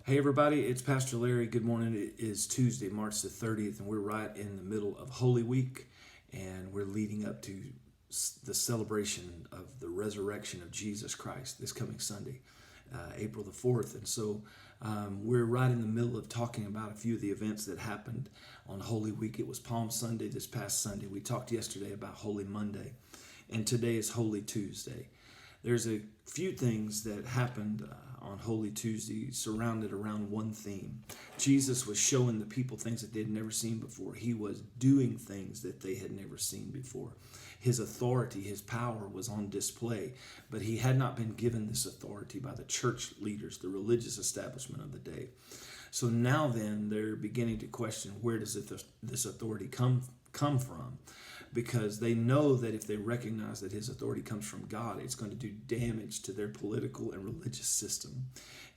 Hey everybody, it's Pastor Larry. Good morning. It is Tuesday, March the 30th, and we're right in the middle of Holy Week, and we're leading up to the celebration of the resurrection of Jesus Christ this coming Sunday, April the 4th. And so we're right in the middle of talking about a few of the events that happened on Holy Week. It was Palm Sunday this past Sunday. We talked yesterday about Holy Monday, and today is Holy Tuesday. There's a few things that happened on Holy Tuesday surrounded around one theme. Jesus was showing the people things that they'd never seen before. He was doing things that they had never seen before. His authority, his power was on display, but he had not been given this authority by the church leaders, the religious establishment of the day. So now then, they're beginning to question, where does this authority come from? Because they know that if they recognize that his authority comes from God, it's going to do damage to their political and religious system.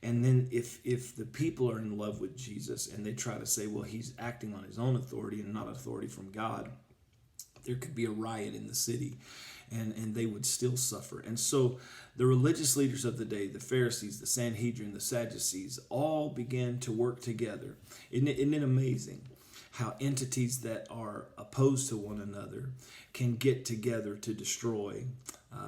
And then if the people are in love with Jesus and they try to say, well, he's acting on his own authority and not authority from God, there could be a riot in the city, and they would still suffer. And so the religious leaders of the day, the Pharisees, the Sanhedrin, the Sadducees, all began to work together. Isn't it amazing how entities that are opposed to one another can get together to destroy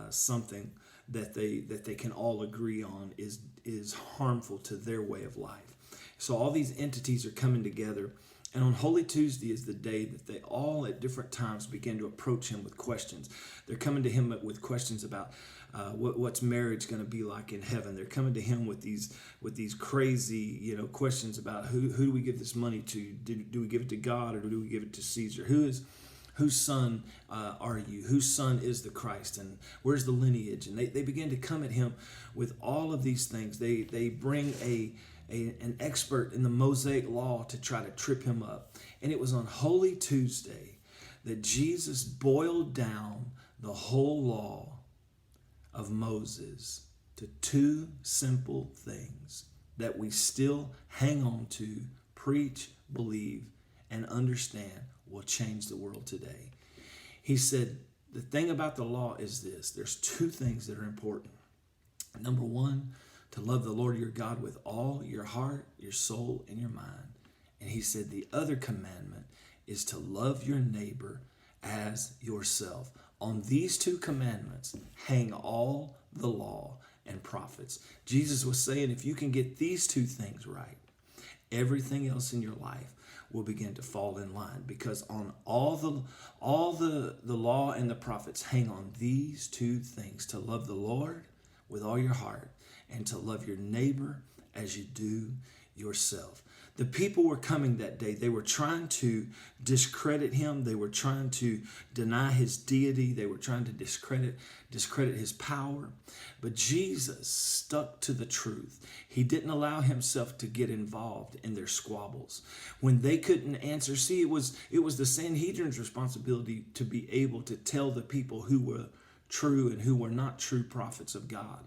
something that they can all agree on is harmful to their way of life. So all these entities are coming together, and on Holy Tuesday is the day that they all at different times begin to approach him with questions. They're coming to him with questions about what's marriage going to be like in heaven. They're coming to him with these crazy questions about who do we give this money to? Do we give it to God, or do we give it to Caesar? Whose son are you? Whose son is the Christ? And where's the lineage? And they begin to come at him with all of these things. They bring an expert in the Mosaic law to try to trip him up. And it was on Holy Tuesday that Jesus boiled down the whole law of Moses to two simple things that we still hang on to, preach, believe, and understand will change the world today. He said, the thing about the law is this: there's two things that are important. Number one, to love the Lord your God with all your heart, your soul, and your mind. And he said the other commandment is to love your neighbor as yourself. On these two commandments hang all the law and prophets. Jesus was saying, if you can get these two things right, everything else in your life will begin to fall in line, because on all the law and the prophets hang on these two things: to love the Lord with all your heart and to love your neighbor as you do yourself. The people were coming that day. They were trying to discredit him. They were trying to deny his deity. They were trying to discredit his power. But Jesus stuck to the truth. He didn't allow himself to get involved in their squabbles. When they couldn't answer, see, it was the Sanhedrin's responsibility to be able to tell the people who were true and who were not true prophets of God.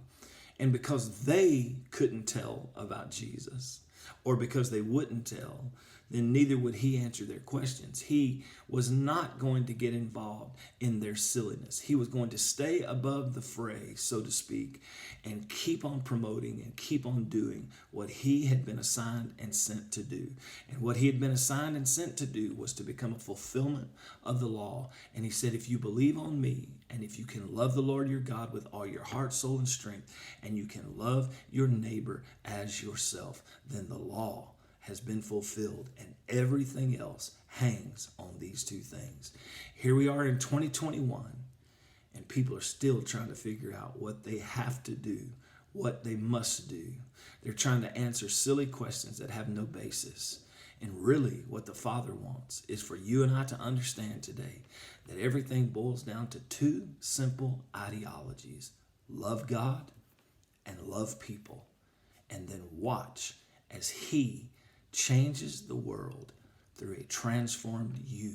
And because they couldn't tell about Jesus, or because they wouldn't tell, then neither would he answer their questions. He was not going to get involved in their silliness. He was going to stay above the fray, so to speak, and keep on promoting and keep on doing what he had been assigned and sent to do. And what he had been assigned and sent to do was to become a fulfillment of the law. And he said, if you believe on me, and if you can love the Lord your God with all your heart, soul, and strength, and you can love your neighbor as yourself, then the law has been fulfilled, and everything else hangs on these two things. Here we are in 2021, and people are still trying to figure out what they have to do, what they must do. They're trying to answer silly questions that have no basis. And really, what the Father wants is for you and I to understand today that everything boils down to two simple ideologies: love God and love people. And then watch as he changes the world through a transformed you.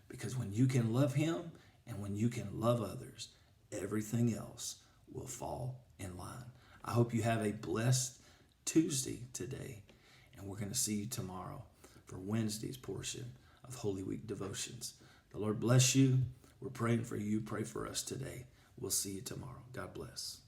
Because when you can love him and when you can love others, everything else will fall in line. I hope you have a blessed Tuesday today, and we're going to see you tomorrow for Wednesday's portion of Holy Week devotions. The Lord bless you. We're praying for you. Pray for us today. We'll see you tomorrow. God bless.